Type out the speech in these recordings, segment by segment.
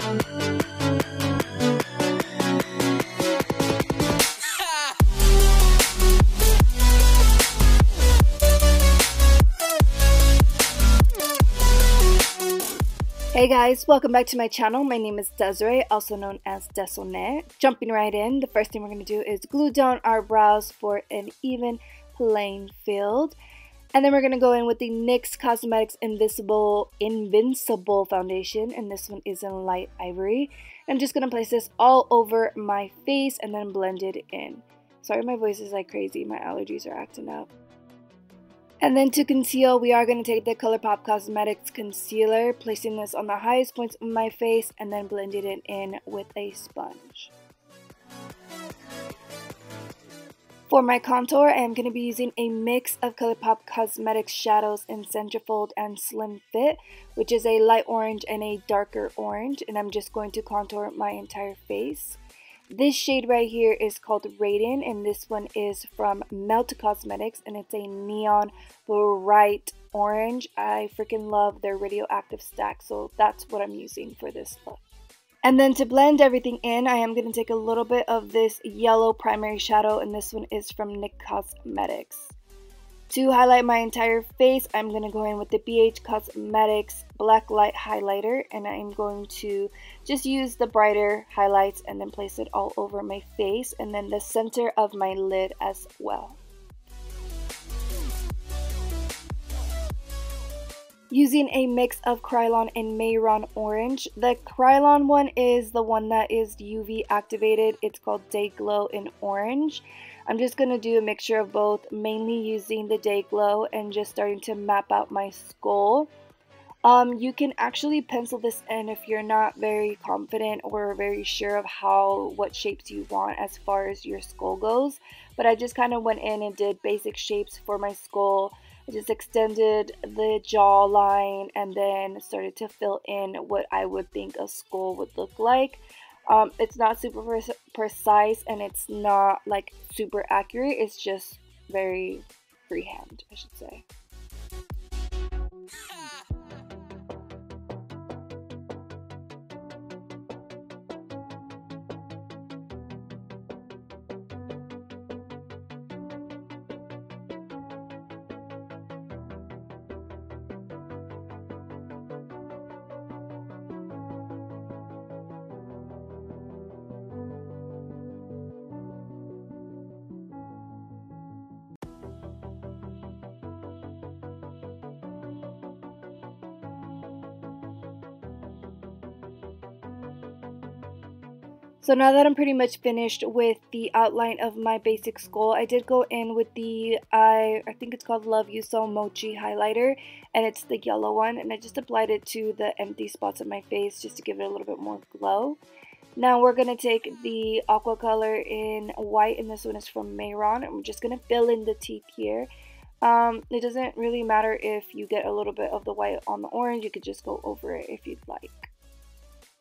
Hey guys, welcome back to my channel. My name is Desiree, also known as Dehsonae. Jumping right in, the first thing we're going to do is glue down our brows for an even playing field. And then we're going to go in with the NYX Cosmetics Invincible Foundation, and this one is in light ivory. I'm just going to place this all over my face and then blend it in. Sorry, my voice is like crazy. My allergies are acting up. And then to conceal, we are going to take the ColourPop Cosmetics Concealer, placing this on the highest points of my face and then blending it in with a sponge. For my contour, I am going to be using a mix of ColourPop Cosmetics shadows in Centerfold and Slim Fit, which is a light orange and a darker orange, and I'm just going to contour my entire face. This shade right here is called Radon, and this one is from Melt Cosmetics, and it's a neon bright orange. I freaking love their radioactive stack, so that's what I'm using for this look. And then to blend everything in, I am going to take a little bit of this yellow primary shadow, and this one is from NYX Cosmetics. To highlight my entire face, I'm going to go in with the BH Cosmetics Blacklight highlighter, and I'm going to just use the brighter highlights and then place it all over my face and then the center of my lid as well. Using a mix of Krylon and Mayron Orange. The Krylon one is the one that is UV activated. It's called Day Glow in Orange. I'm just going to do a mixture of both, mainly using the Day Glow and just starting to map out my skull. You can actually pencil this in if you're not very confident or very sure of what shapes you want as far as your skull goes. But I just kind of went in and did basic shapes for my skull. I just extended the jawline and then started to fill in what I would think a skull would look like. It's not super precise and it's not like super accurate. It's just very freehand, I should say. So now that I'm pretty much finished with the outline of my basic skull, I did go in with the, I think it's called Love You So Mochi highlighter, and it's the yellow one, and I just applied it to the empty spots of my face just to give it a little bit more glow. Now we're going to take the aqua color in white, and this one is from Mayron. I'm just going to fill in the teeth here. It doesn't really matter if you get a little bit of the white on the orange, you could just go over it if you'd like.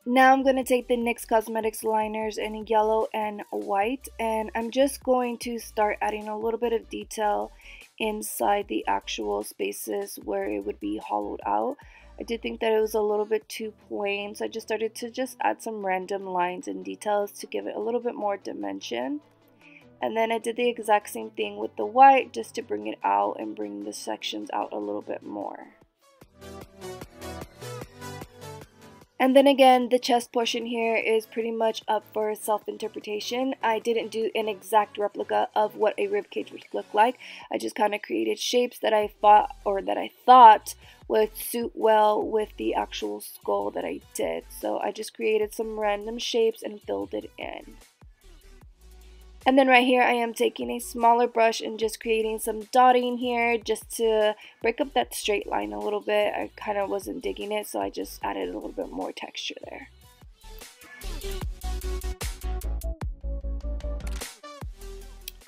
Now I'm going to take the NYX Cosmetics liners in yellow and white, and I'm just going to start adding a little bit of detail inside the actual spaces where it would be hollowed out. I did think that it was a little bit too plain, so I just started to add some random lines and details to give it a little bit more dimension. And then I did the exact same thing with the white just to bring it out and bring the sections out a little bit more. And then again, the chest portion here is pretty much up for self-interpretation. I didn't do an exact replica of what a ribcage would look like. I just kind of created shapes that I thought would suit well with the actual skull that I did. So I just created some random shapes and filled it in. And then right here I am taking a smaller brush and just creating some dotting here just to break up that straight line a little bit. I kind of wasn't digging it, so I just added a little bit more texture there.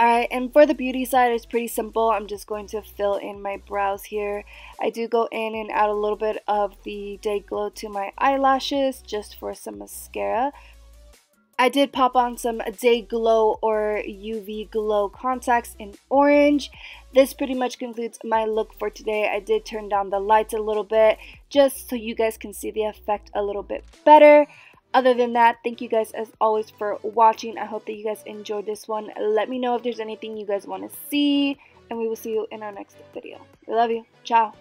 Alright, and for the beauty side, it's pretty simple. I'm just going to fill in my brows here. I do go in and add a little bit of the Day Glow to my eyelashes just for some mascara. I did pop on some Day Glow or UV Glow contacts in orange. This pretty much concludes my look for today. I did turn down the lights a little bit just so you guys can see the effect a little bit better. Other than that, thank you guys as always for watching. I hope that you guys enjoyed this one. Let me know if there's anything you guys want to see, and we will see you in our next video. We love you. Ciao.